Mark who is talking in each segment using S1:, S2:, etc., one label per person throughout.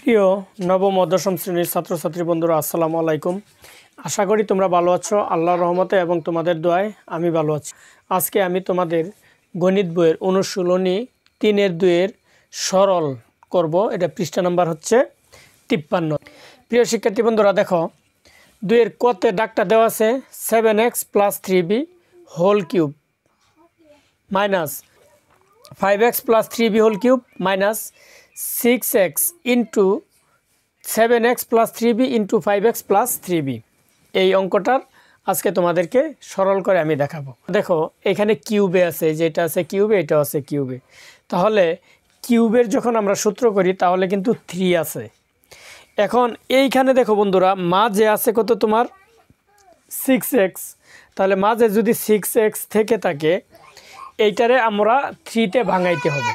S1: প্রিয় নবম ও দশম শ্রেণীর ছাত্রছাত্রী বন্ধুরা আসসালামু আলাইকুম। আশা করি তোমরা ভালো আছো আল্লাহর রহমতে এবং তোমাদের দোয়ায় আমি ভালো আছি। আজকে আমি তোমাদের গণিত বইয়ের অনুশীলনী 3-2 সরল করব। এটা পৃষ্ঠা নাম্বার হচ্ছে 53। প্রিয় শিক্ষার্থী বন্ধুরা দেখো, 2 কতে দাগটা দেওয়া আছে 7x + 3b whole cube minus 5x + 3b whole cube minus 6x into 7x + 3b into 5x + 3b। এই অঙ্কটার আজকে তোমাদেরকে সরল করে আমি দেখাবো। দেখো এখানে কিউবে আছে, যেটা আছে কিউবে, এটাও আছে কিউবে। তাহলে কিউবের যখন আমরা সূত্র করি তাহলে কিন্তু 3 আছে। এখন এইখানে দেখো বন্ধুরা, মাঝে আছে কত তোমার 6x। তাহলে মাঝে যদি 6x থেকে থাকে, এইটারে আমরা 3-তে ভাঙাইতে হবে।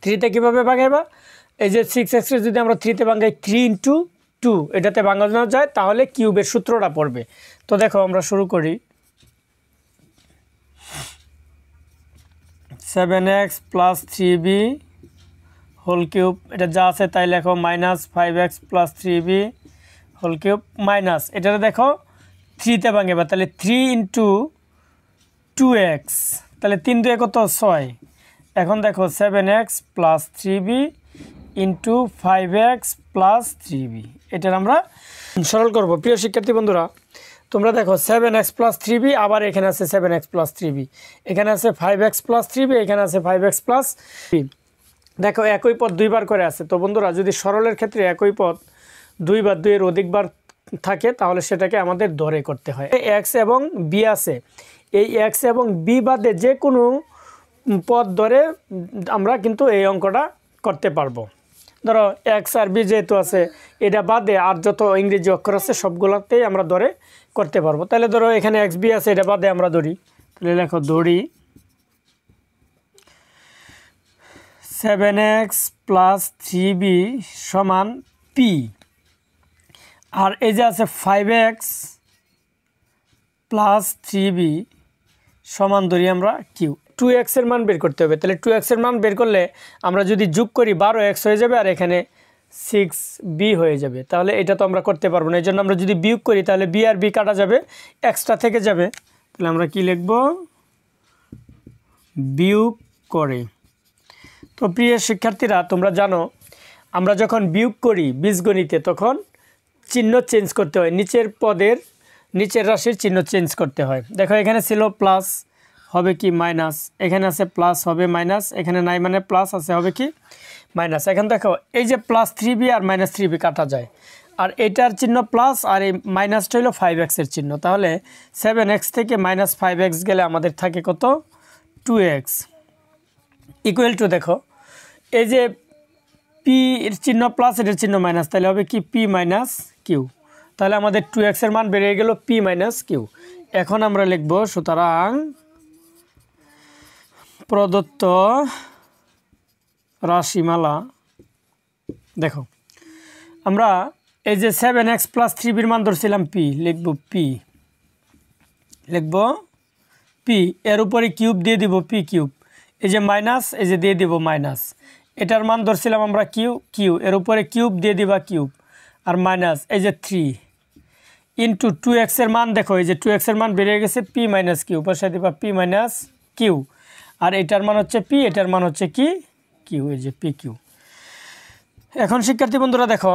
S1: 3-তে কীভাবে ভাঙাইবা? এই যে 6x যদি আমরা 3-তে ভাঙাই 3 × 2 এটাতে ভাঙানো যায়, তাহলে কিউবের সূত্রটা পড়বে। তো দেখো আমরা শুরু করি। 7x + 3b হোল কিউব, এটা যা আছে তাই লেখো, minus 5x + 3b whole cube minus এটাতে দেখো 3-তে ভাঙাইবা, তাহলে 3 × 2x, তাহলে 3 × 2 কত 6। এখন দেখো 7x + 3b into 5x + 3b, এটার আমরা সরল করব। প্রিয় শিক্ষার্থী বন্ধুরা তোমরা দেখো 7x + 3b, আবার এখানে আছে 7x + 3b, এখানে আছে 5x + 3b, এখানে আছে 5x + 3b। দেখো একই পদ দুইবার করে আছে। তো বন্ধুরা যদি সরলের ক্ষেত্রে একই পদ 2 বা 2 এর অধিকবার থাকে তাহলে সেটাকে আমাদের ধরে করতে হয়। x এবং b আছে, এই x এবং b বাদে যে কোনো পদ ধরে আমরা কিন্তু এই অঙ্কটা করতে পারবো। ধরো x আর b যেহেতু আছে, এটা বাদে আর যত ইংরেজি অক্ষর আছে সবগুলোতেই আমরা ধরে করতে পারবো। তাহলে ধরো এখানে xb আছে, এটা বাদে আমরা ধরি, তাহলে লেখো ধরি 7x + 3b সমান p, আর এই যে আছে 5x + 3b সমান ধরি আমরা কিউ। 2x এর মান বের করতে হবে। তাহলে 2x এর মান বের করলে আমরা যদি যোগ করি 12x হয়ে যাবে, আর এখানে 6b হয়ে যাবে। তাহলে এটা তো আমরা করতে পারবো না, এই জন্য আমরা যদি বিয়োগ করি তাহলে b আর b কাটা যাবে, এক্সট্রা থেকে যাবে। তাহলে আমরা কি লিখব? বিয়োগ করে। তো প্রিয় শিক্ষার্থীরা তোমরা জানো, আমরা যখন বিয়োগ করি বীজগণিতে তখন চিহ্ন চেঞ্জ করতে হয়, নিচের রাশির চিহ্ন চেঞ্জ করতে হয়। দেখো এখানে ছিল প্লাস, হবে কি মাইনাস, এখানে আছে প্লাস হবে মাইনাস, এখানে নাই মানে প্লাস আছে হবে কি মাইনাস। এখন দেখো এই যে +3b আর -3b কাটা যায়, আর এটার চিহ্ন প্লাস আর এই মাইনাসটা হলো 5x এর চিহ্ন। তাহলে 7x থেকে -5x গেলে আমাদের থাকে কত 2x ইকুয়াল টু, দেখো এই যে p এর চিহ্ন প্লাস, এটার চিহ্ন মাইনাস, তাহলে হবে কি p - q। তাহলে আমাদের 2x এর মান বেড়ে গেল p - q। এখন আমরা লিখব সুতরাং প্রদত্ত রাশিমালা, দেখো আমরা এই যে 7x + 3b মান ধরছিলাম p, লিখব p, এর উপরে কিউব দিয়ে দিব p কিউব, এই যে মাইনাস, এই যে দিয়ে দিব মাইনাস, এটার মান ধরছিলাম আমরা কিউ, এর উপরে কিউব দিয়ে দিবা কিউব, আর মাইনাস এই যে 3 ইন্টু 2x এর মান, দেখো এই যে 2x এর মান বেড়ে গেছে p - q, পাশে দিবা p - q, আর এটার মান হচ্ছে p, এটার মান হচ্ছে কি কিউ, এই যে p কিউ। এখন শিক্ষার্থী বন্ধুরা দেখো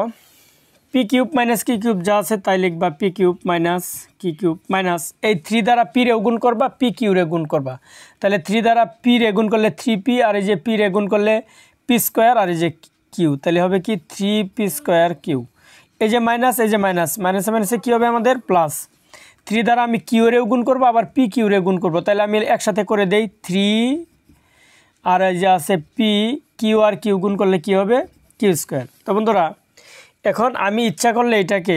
S1: p কিউব - q কিউব যা আছে তাই লিখবা p cube - q cube minus এই 3 দ্বারা p রে গুণ করবা, p কিউ রে গুণ করবা। তাহলে 3 দ্বারা p রে গুণ করলে 3p, আর এই যে p রে গুণ করলে p স্কোয়ার, আর এই যে কিউ, তাহলে হবে কি 3p² কিউ। এই যে মাইনাস, এই যে মাইনাসে কী হবে আমাদের প্লাস। 3 দ্বারা আমি কিউ রেও গুণ করবো, আবার p কিউ রে গুণ করবো, তাহলে আমি একসাথে করে দেই 3, আর এই যে আছে p, কিউ আর কিউ গুণ করলে কি হবে q²। তো বন্ধুরা এখন আমি ইচ্ছা করলে এটাকে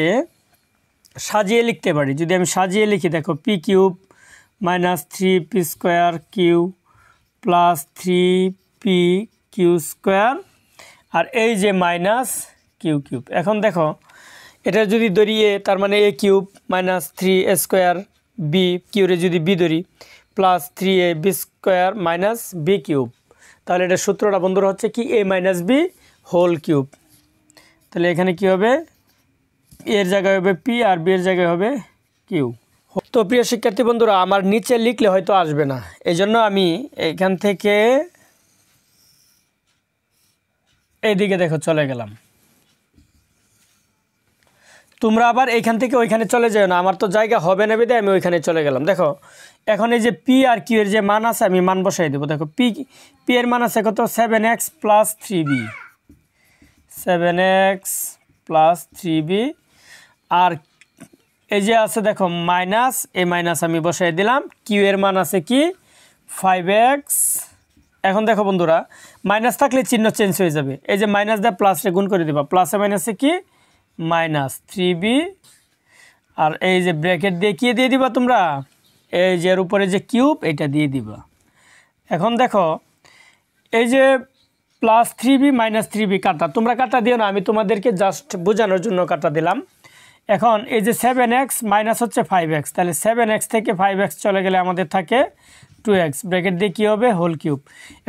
S1: সাজিয়ে লিখতে পারি। যদি আমি সাজিয়ে লিখি, দেখো p cube - 3p² q plus 3p q², আর এই যে - q কিউব। এখন দেখো এটা যদি ধরিয়ে, তার মানে a কিউব - 3a² b কিউরে যদি b ধরি প্লাস 3ab² - b কিউব, তাহলে এটা সূত্রটা বন্ধুরা হচ্ছে কি a - b হোল কিউব। তাহলে এখানে কি হবে, এর জায়গায় হবে পি আর বি এর জায়গায় হবে কিউ। তো প্রিয় শিক্ষার্থী বন্ধুরা, আমার নিচে লিখলে হয়তো আসবে না, এই জন্য আমি এখান থেকে এইদিকে দেখো চলে গেলাম। তোমরা আবার এইখান থেকে ওইখানে চলে যাও না, আমার তো জায়গা হবে না বেদে আমি ওইখানে চলে গেলাম। দেখো এখন এই যে পি আর কিউ এর যে মান আছে আমি মান বসাই দেবো। দেখো পি এর মান আছে কত, 7x plus 3b, 7x plus 3b। আর এই যে আছে দেখো মাইনাস, এই মাইনাস আমি বসাই দিলাম। কিউ এর মান আছে কি 5x। এখন দেখো বন্ধুরা, মাইনাস থাকলে চিহ্ন চেঞ্জ হয়ে যাবে, এই যে মাইনাস দিয়ে প্লাসে গুণ করে দিবা, প্লাসে মাইনাসে কি মাইনাস 3b। আর এই যে ব্র্যাকেট দিয়ে কি দিয়ে দিবা তোমরা, এই যে এর উপরে যে কিউব এটা দিয়ে দিবা। এখন দেখো এই যে প্লাস 3b মাইনাস 3b কাটা, তোমরা কাটা দিও না, আমি তোমাদেরকে জাস্ট বোঝানোর জন্য কাটা দিলাম। এখন এই যে 7x মাইনাস হচ্ছে 5x, তাহলে 7x থেকে 5x চলে গেলে আমাদের থাকে 2x, ব্র্যাকেট দিয়ে কী হবে হোল কিউব।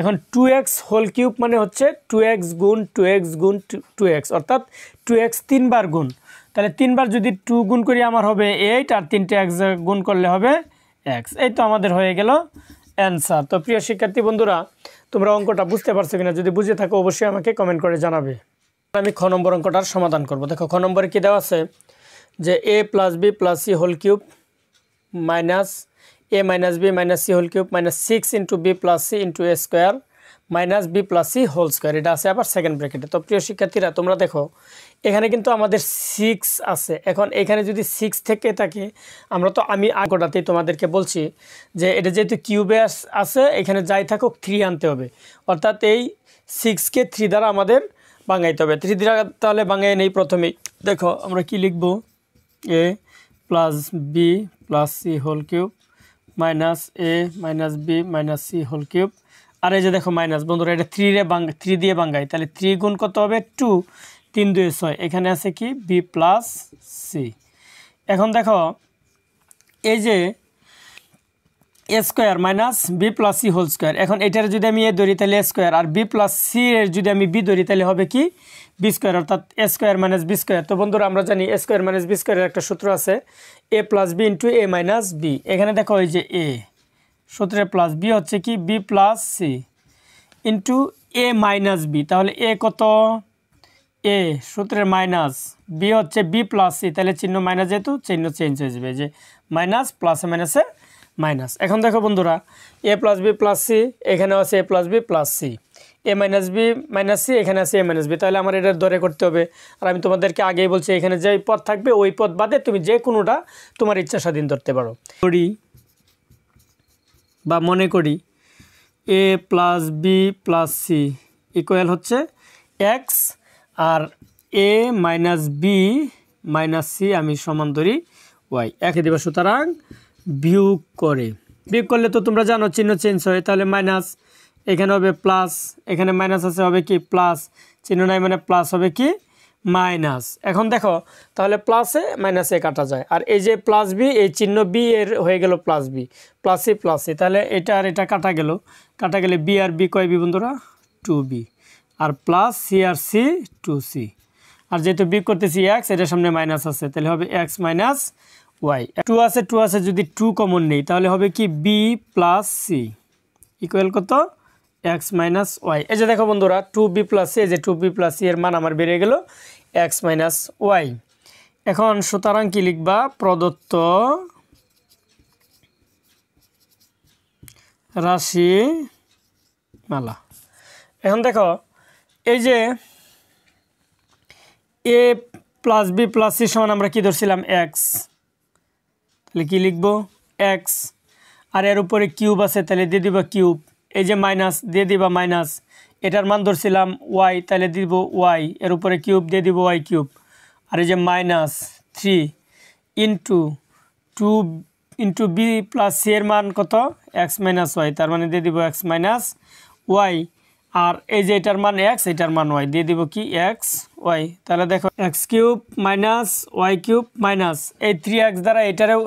S1: এখন 2x হোল কিউব মানে হচ্ছে 2x গুণ 2x গুণ 2x, অর্থাৎ 2x 3 বার গুণ। তাহলে 3 বার যদি 2 গুণ করি আমার হবে 8, আর 3টে x গুণ করলে হবে x। এই তো আমাদের হয়ে গেল অ্যান্সার। তো প্রিয় শিক্ষার্থী বন্ধুরা, তোমরা অঙ্কটা বুঝতে পারছো কিনা, যদি বুঝে থাকো অবশ্যই আমাকে কমেন্ট করে জানাবে। আমি খ নম্বর অঙ্কটার সমাধান করব। দেখো খ নম্বরে কী দেওয়া আছে, যে a plus B plus C whole cube minus a minus B minus C whole cube minus 6 into b plus c into a square minus B plus C whole square, এটা আছে আবার সেকেন্ড ব্র্যাকেটে। তো প্রিয় শিক্ষার্থীরা তোমরা দেখো এখানে কিন্তু আমাদের 6 আছে। এখন এখানে যদি 6 থেকে থাকে, আমি আগটাতেই তোমাদেরকে বলছি যে এটা যেহেতু কিউবে আছে, এখানে যাই থাকুক 3 আনতে হবে, অর্থাৎ এই 6কে 3 দ্বারা আমাদের ভাঙাইতে হবে। 3 দ্বারা তাহলে ভাঙাই নেই প্রথমেই। দেখো আমরা কি লিখব, a plus B plus C whole cube minus A minus B minus C whole cube. আর এই যে দেখো মাইনাস, বন্ধুরা এটা 3 দিয়ে ভাঙাই, তাহলে 3 গুণ কত হবে 2, 3 2 6, এখানে আছে কি বি প্লাস সি। এখন দেখো এই যে A square minus B plus C whole square, এখন এটার যদি আমি এ ধরি তাহলে এ স্কোয়ার, আর বি প্লাস সি এর যদি আমি বি ধরি তাহলে হবে কি বি স্কোয়ার, অর্থাৎ এ স্কোয়ার মাইনাস বি স্কোয়ার। তো বন্ধুরা আমরা জানি এ স্কোয়ার মাইনাস বি স্কোয়ারের একটা সূত্র আছে, এ প্লাস বি ইন্টু এ মাইনাস বি। এখানে দেখো এই যে এ সূত্রে প্লাস, বি হচ্ছে কি বি প্লাস সি ইন্টু এ মাইনাস বি, তাহলে এ কত এ সূত্রের মাইনাস, বি হচ্ছে বি প্লাস সি, তাহলে চিহ্ন মাইনাস যেহেতু চিহ্ন চেঞ্জ হয়ে যাবে, যে মাইনাস প্লাসে মাইনাসে মাইনাস। এখন দেখো বন্ধুরা এ প্লাস বি প্লাস সি, এখানেও আছে এ plus B plus C, A minus B minus C, এখানে আছে এ মাইনাস বি, তাহলে আমার এটা ধরে করতে হবে। আর আমি তোমাদেরকে আগেই বলছি এখানে যে পদ থাকবে ওই পদ বাদে তুমি যে কোনোটা তোমার ইচ্ছা স্বাধীন ধরতে পারো। মনে করি A plus B plus C equal হচ্ছে এক্স, আর A minus B minus C আমি সমান ধরি ওয়াই, একে দিবা। সুতরাং বিয়োগ করলে তো তোমরা জানো চিহ্ন চেঞ্জ হয়, তাহলে মাইনাস, এখানে হবে প্লাস, এখানে মাইনাস আছে হবে কি প্লাস, চিহ্ন নাই মানে প্লাস হবে কি মাইনাস। এখন দেখো তাহলে প্লাসে মাইনাসে কাটা যায়, আর এই যে প্লাস বি, এই চিহ্ন বি এর হয়ে গেল প্লাস বি, প্লাস সি, তাহলে এটা আর এটা কাটা গেলে বি আর বি কয় বি বন্ধুরা 2b, আর প্লাস সি আর সি 2c, আর যেহেতু বি করতেছি এক্স, এটার সামনে মাইনাস আছে, তাহলে হবে এক্স মাইনাস ওয়াই। 2 আছে, যদি 2 কমন নেই তাহলে হবে কি বি প্লাস সি ইকুয়াল কত এক্স মাইনাস ওয়াই। এই যে দেখো বন্ধুরা 2b প্লাস সি, এই যে 2b প্লাস সি এর মান আমার বেড়ে গেল এক্স মাইনাস ওয়াই। এখন সুতরাং কি লিখবা, প্রদত্ত রাশি মালা। এখন দেখো এই যে এ প্লাস বি প্লাস সি সমান আমরা কি ধরছিলাম এক্স, তাহলে কি লিখবো এক্স, আর এর উপরে কিউব আছে তাহলে দিয়ে দিবা কিউব, এই যে মাইনাস দিয়ে দিবা মাইনাস, এটার মান ধরছিলাম ওয়াই তাহলে দিব ওয়াই, এর উপরে কিউব দিয়ে দিব ওয়াই কিউব, আর এই যে minus 3 into 2 into b plus C এর মান কত এক্স মাইনাস ওয়াই, তার মানে দিয়ে দিব এক্স মাইনাস ওয়াই, আর এই যে এটার মান এক্স, এটার মান ওয়াই, দিয়ে দিব কি এক্স ওয়াই। তাহলে দেখো x cube minus Y cube minus এই 3x দ্বারা এটারেও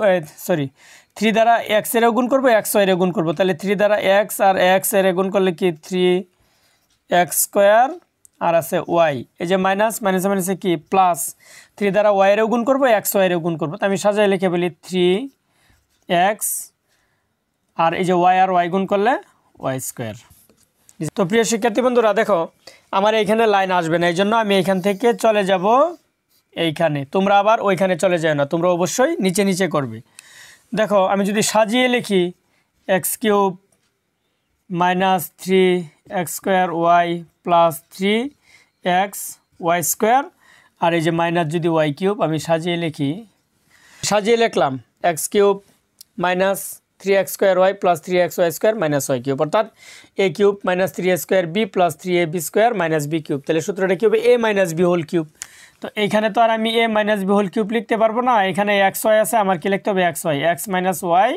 S1: 3 দ্বারা এক্স এরও গুণ করবো, এক্স ওয়াইয়েরও গুণ করবো, তাহলে 3 দ্বারা এক্স আর এক্স এর গুণ করলে কি 3x স্কোয়ার, আর আছে ওয়াই, এই যে মাইনাস মাইনাসে মাইনাসে কি প্লাস, 3 দ্বারা ওয়াইয়েরও গুণ করবো, এক্স ওয়াইয়েরও গুণ করবো। তো আমি সাজায় লিখে বলি 3x, আর এই যে ওয়াই আর ওয়াই গুণ করলে ওয়াই স্কোয়ার। তো প্রিয় শিক্ষার্থী বন্ধুরা দেখো, আমার এইখানে লাইন আসবে না, এই জন্য আমি এইখান থেকে চলে যাব এইখানে। তোমরা আবার ওইখানে চলে যাও না, তোমরা অবশ্যই নিচে নিচে করবে। দেখো আমি যদি সাজিয়ে লিখি X cube minus 3x square Y plus 3x Y square, আর এই যে মাইনাস যদি ওয়াই কিউব আমি সাজিয়ে লিখি, সাজিয়ে লিখলাম X cube minus 3x square Y plus 3x Y square minus Y cube, অর্থাৎ A cube minus 3a square B plus 3ab square minus B cube. তাহলে সূত্রটা কী হবে? A minus B whole cube. তো এইখানে তো আর আমি A minus B whole cube লিখতে পারবো না, এখানে এক্স ওয়াই আছে, আমার কি লিখতে হবে? X y, x minus y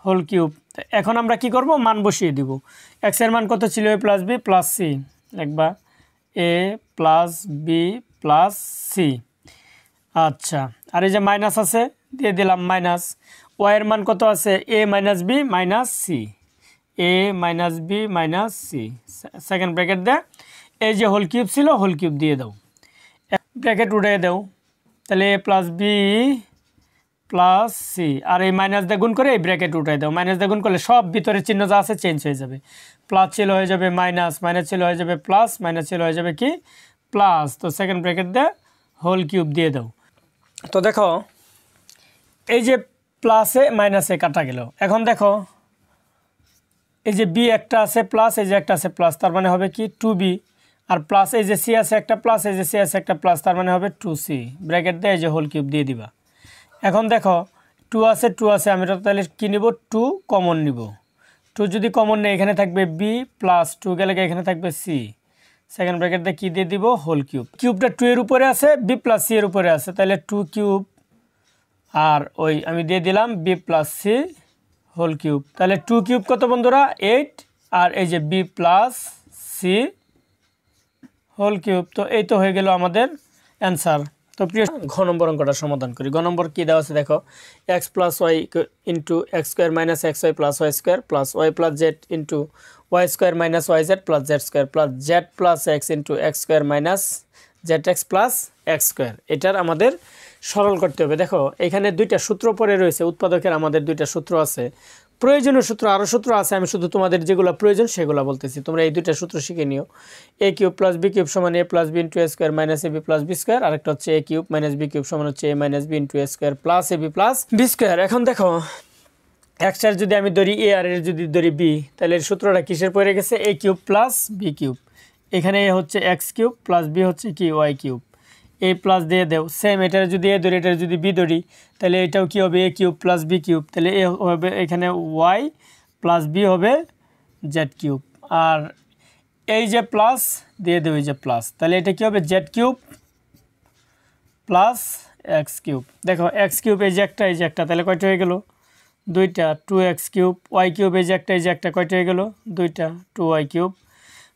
S1: whole cube. এখন আমরা কি করব? মান বসিয়ে দিব। এক্সের মান কত ছিল? এ প্লাস বি প্লাস সি, লিখবা এ প্লাস বি প্লাস সি। আচ্ছা, আর এই যে মাইনাস আছে দিয়ে দিলাম মাইনাস। ওয়াইয়ের মান কত আছে? A minus B minus C, A minus B minus C, second bracket দেয়। এই যে হোল কিউব ছিল, হোল কিউব দিয়ে দাও, ব্র্যাকেট উঠিয়ে দাও। তাহলে A plus B plus C, আর এই মাইনাস দিয়ে গুণ করে এই ব্র্যাকেট উঠাই দাও। মাইনাস দিয়ে গুণ করলে সব ভিতরে চিহ্ন যা আছে চেঞ্জ হয়ে যাবে। প্লাস ছিল হয়ে যাবে মাইনাস, মাইনাস ছিল হয়ে যাবে প্লাস, মাইনাস ছিল হয়ে যাবে কি প্লাস। তো সেকেন্ড ব্র্যাকেট দিয়ে হোল কিউব দিয়ে দাও। তো দেখো এই যে প্লাসে মাইনাসে কাটা গেল। এখন দেখো এই যে বি একটা আছে প্লাস, এই যে একটা আছে প্লাস, তার মানে হবে কি 2b, আর প্লাস এই যে সি আছে একটা প্লাস, এই যে সি আছে একটা প্লাস, তার মানে হবে 2c। ব্র্যাকেট দিয়ে এই যে হোল কিউব দিয়ে দিবা। এখন দেখো 2 আছে 2 আছে, আমি তাহলে কী নিব? 2 কমন নিব। 2 যদি কমন নেই এখানে থাকবে বি প্লাস 2 গেলে এখানে থাকবে সি, সেকেন্ড ব্র্যাকেট দিয়ে কী দিয়ে দিব? Whole cube. কিউবটা 2 এর উপরে আছে, বি প্লাস সি এর উপরে আছে, তাহলে 2 কিউব, আর ওই আমি দিয়ে দিলাম b plus C whole cube. তাহলে 2 কিউব কত বন্ধুরা? 8, আর এই যে b plus C whole cube. তো এই তো হয়ে গেল আমাদের অ্যান্সার। তো প্রিয় ঘ নম্বর অঙ্কটা সমাধান করি। ঘ নম্বর কী দেওয়া আছে দেখো, x plus y into x square minus x y plus y square plus y plus z into y square minus y z plus z square plus z plus x into x square minus z x plus x square. এটার আমাদের সরল করতে হবে। দেখো এখানে দুইটা সূত্র পড়ে রয়েছে, উৎপাদকের আমাদের দুইটা সূত্র আছে, প্রয়োজনীয় সূত্র আরও সূত্র আছে, আমি শুধু তোমাদের যেগুলো প্রয়োজন সেগুলো বলতেছি। তোমরা এই দুইটা সূত্র শিখে নিও। এ কিউব প্লাস বি কিউব সমান এ plus B into a square minus A B plus B square, আরেকটা হচ্ছে এ কিউব মাইনাস বি কিউব সমান হচ্ছে এ minus B into a square plus A B plus B square. এখন দেখো এক্সটার যদি আমি ধরি এ আর এর যদি ধরি বি, তাহলে এর সূত্রটা কিসের পড়ে গেছে? এ কিউব প্লাস বি কিউব। এখানে এ হচ্ছে এক্স কিউব প্লাস বি হচ্ছে কি ওয়াই কিউব। এ প্লাস দিয়ে দেও, সেম এটার যদি এ ধরি এটার যদি বি ধরি, তাহলে এটাও কী হবে? এ কিউব প্লাস বি কিউব। তাহলে এ হবে এখানে ওয়াই প্লাস বি হবে জেড কিউব, আর এই যে প্লাস দিয়ে দেবো এই যে প্লাস, তাহলে এটা কী হবে? Z cube plus x cube. দেখো এক্স কিউব এই যে একটা এই যে একটা, তাহলে কয়টা হয়ে গেল? দুইটা। 2x কিউব, ওয়াই কিউব এই যে একটা কয়টা হয়ে গেল? দুইটা, 2y cube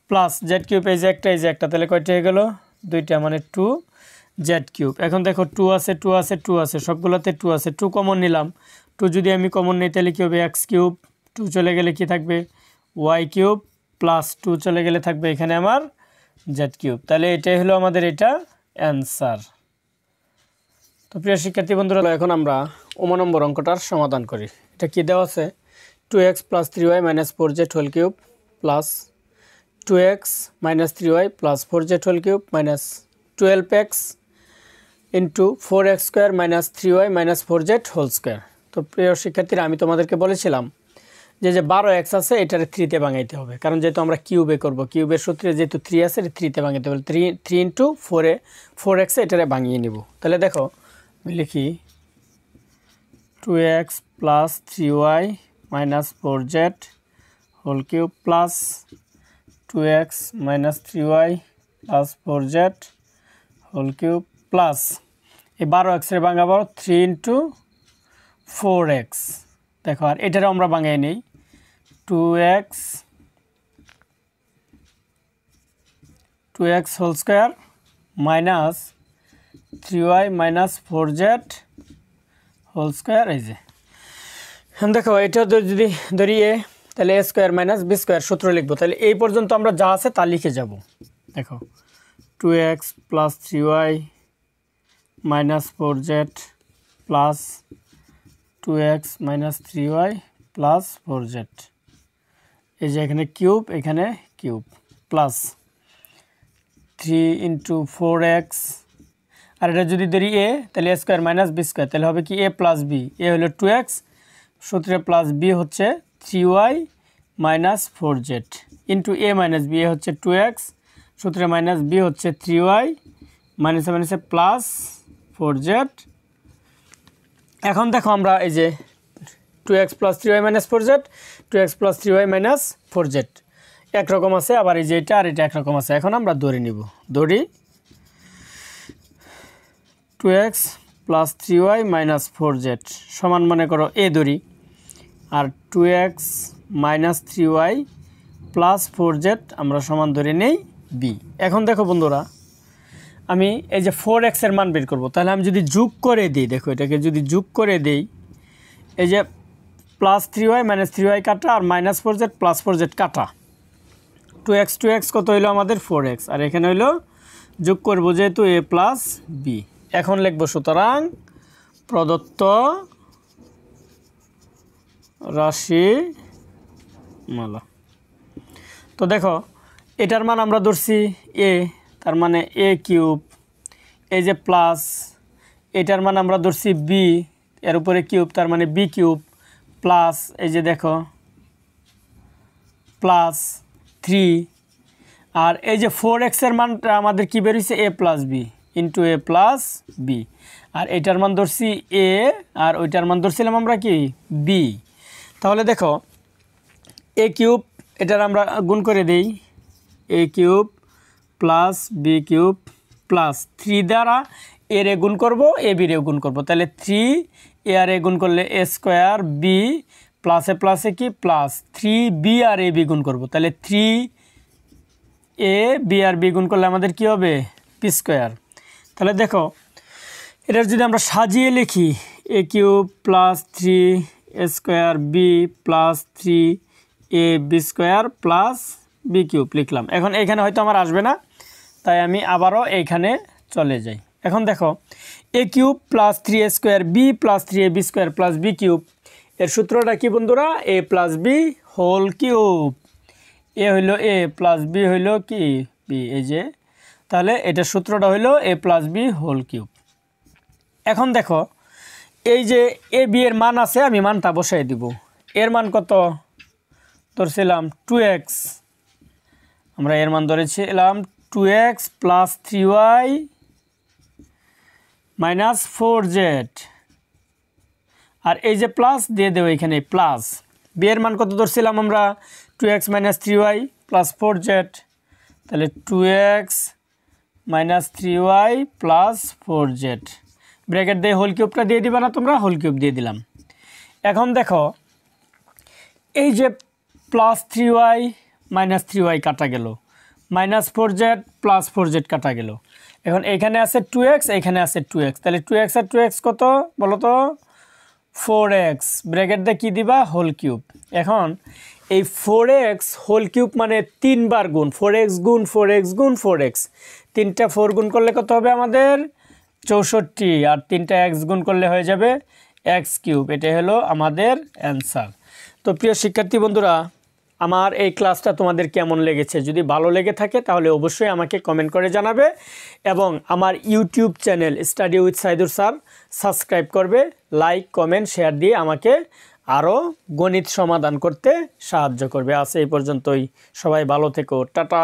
S1: plus Z cube এই যে একটা, তাহলে কয়টা হয়ে গেল? দুইটা, মানে 2 জেড কিউব। এখন দেখো 2 আছে 2 আছে 2 আছে, সবগুলোতে 2 আছে, 2 কমন নিলাম। 2 যদি আমি কমন নিই তাহলে কী হবে? এক্স কিউব, 2 চলে গেলে কি থাকবে? ওয়াই কিউব প্লাস 2 চলে গেলে থাকবে এখানে আমার জেড কিউব। তাহলে এটাই হলো আমাদের এটা অ্যান্সার। তো প্রিয় শিক্ষার্থী বন্ধুরা, এখন আমরা 9 নম্বর অঙ্কটার সমাধান করি। এটা কি দেওয়া আছে? 2x plus 3y minus 4z whole cube plus 2x minus 3y plus 4z whole cube minus 12x into 4x square minus 3y minus 4z whole square. তো প্রিয় শিক্ষার্থীরা, আমি তোমাদেরকে বলেছিলাম যে 12x আছে এটার 3-তে ভাঙাইতে হবে, কারণ যেহেতু আমরা কিউবে করব, কিউবের সূত্রে যেহেতু 3 আছে এটা 3-তে ভাঙাইতে হবে। 3 ইন্টু 4x এটারে ভাঙিয়ে নিব। তাহলে দেখো আমি লিখি 2x plus 3y minus 4z whole cube plus 2x minus 3y plus 4z whole cube plus এই 12xের ভাঙাবো 3 ইন্টু 4x। দেখো আর এটারে আমরা ভাঙাই নেই, 2x whole square minus 3y minus 4z whole square. এই যে দেখো এটা যদি ধরি এ, তাহলে এ স্কোয়ার মাইনাস বি স্কোয়ার সূত্র লিখবো। তাহলে এই পর্যন্ত আমরা যা আছে তা লিখে যাব। দেখো 2x plus 3y minus 4z plus 2x minus 3y plus 4z, এই যে এখানে কিউব এখানে কিউব, প্লাস 3 ইন্টু 4x, আর এটা যদি ধরি a তাহলে a square minus b square, তাহলে হবে কি a প্লাস বি, a হলো 2x সূত্রে প্লাস বি হচ্ছে 3y minus 4z into a minus b, a হচ্ছে 2x সূত্রে মাইনাস বি হচ্ছে 3y মাইনাসে মাইনাসে প্লাস 4z। এখন দেখো আমরা এই যে 2x plus 3y minus 4z, 2x plus 3y minus 4z একরকম আছে, আবার এই যে এটা আর এটা একরকম আছে। এখন আমরা ধরে নিব, ধরি 2x plus 3y minus 4z সমান মনে করো a ধরি, আর 2x minus 3y plus 4z আমরা সমান ধরে নেই b। এখন দেখো বন্ধুরা, আমি এই যে 4x এর মান বের করব, তাহলে আমি যদি যোগ করে দিই, দেখো এটাকে যদি যোগ করে দিই, এই যে প্লাস 3y মাইনাস 3y কাটা আর মাইনাস 4z প্লাস 4z কাটা, 2x কত হইলো আমাদের 4x, আর এখানে হইলো যোগ করব যেহেতু a প্লাস b। এখন লিখব সুতরাং প্রদত্ত রাশিমালা। তো দেখো এটার মান আমরা ধরছি a, তার মানে a কিউব, এই যে প্লাস এটার মান আমরা ধরছি b, এর উপরে কিউব তার মানে b কিউব, প্লাস এই যে দেখো প্লাস 3, আর এই যে 4x এর মানটা আমাদের কি বের হইছে a plus b into a plus b, আর এটার মান ধরছি a আর ওইটার মান ধরছিলাম আমরা কি b। তাহলে দেখো a কিউব এটার আমরা গুণ করে দেই, a cube plus b cube plus 3 দ্বারা a রে গুণ করব a b রে গুণ করব, তাহলে 3 a আর a গুণ করলে a স্কোয়ার b প্লাসে কি plus 3b R a b গুণ করব, তাহলে 3a b আর b গুণ করলে আমাদের কি হবে p স্কোয়ার। তাহলে দেখো এটার যদি আমরা সাজিয়ে লিখি a cube plus 3a square b plus 3ab square plus b cube লিখলাম। এখন এখানে হয়তো আমার আসবে না, তাই আমি আবারও এইখানে চলে যাই। এখন দেখো a cube plus 3a square b plus 3ab square plus b cube, এর সূত্রটা কি বন্ধুরা a plus b whole cube, a হইল a প্লাস b হইল কি b, এই যে তাহলে এটার সূত্রটা হইল a plus b whole cube. এখন দেখো এই যে a b এর মান আছে, আমি মানটা বসাই দিব, এর মান কত ধরছিলাম 2x, আমরা এর মান ধরেছিলাম 2x plus 3y minus 4z, আর এই যে প্লাস দিয়ে দেবো এখানে প্লাস, b এর মান কত ধরছিলাম আমরা 2x minus 3y plus 4z, তাহলে 2x minus 3y plus 4z bracket দিয়ে হোল কিউবটা দিয়ে দিবা না তোমরা, হোল কিউব দিয়ে দিলাম। এখন দেখো এই যে প্লাস 3y মাইনাস 3y কাটা গেল, মাইনাস 4z প্লাস 4z কাটা গেল, এখন এখানে আছে 2x এখানে আছে 2x, তাহলে 2x আর 2x কত বলো তো 4x, ব্র্যাকেট দিয়ে কী দিবা হোল কিউব। এখন এই 4x হোল কিউব মানে 3 বার গুণ, 4x গুণ 4x গুণ 4x, 3টা 4 গুণ করলে কত হবে আমাদের 64, আর 3টা x গুণ করলে হয়ে যাবে x কিউব, এটাই হলো আমাদের অ্যান্সার। তো প্রিয় শিক্ষার্থী বন্ধুরা, আমার এই ক্লাসটা তোমাদের কেমন লেগেছে, যদি ভালো লেগে থাকে তাহলে অবশ্যই আমাকে কমেন্ট করে জানাবে, এবং আমার YouTube channel study with Saidur sir subscribe করবে, লাইক কমেন্ট শেয়ার দিয়ে আমাকে আরও গণিত সমাধান করতে সাহায্য করবে। আজ এই পর্যন্তই, সবাই ভালো থেকো, টাটা।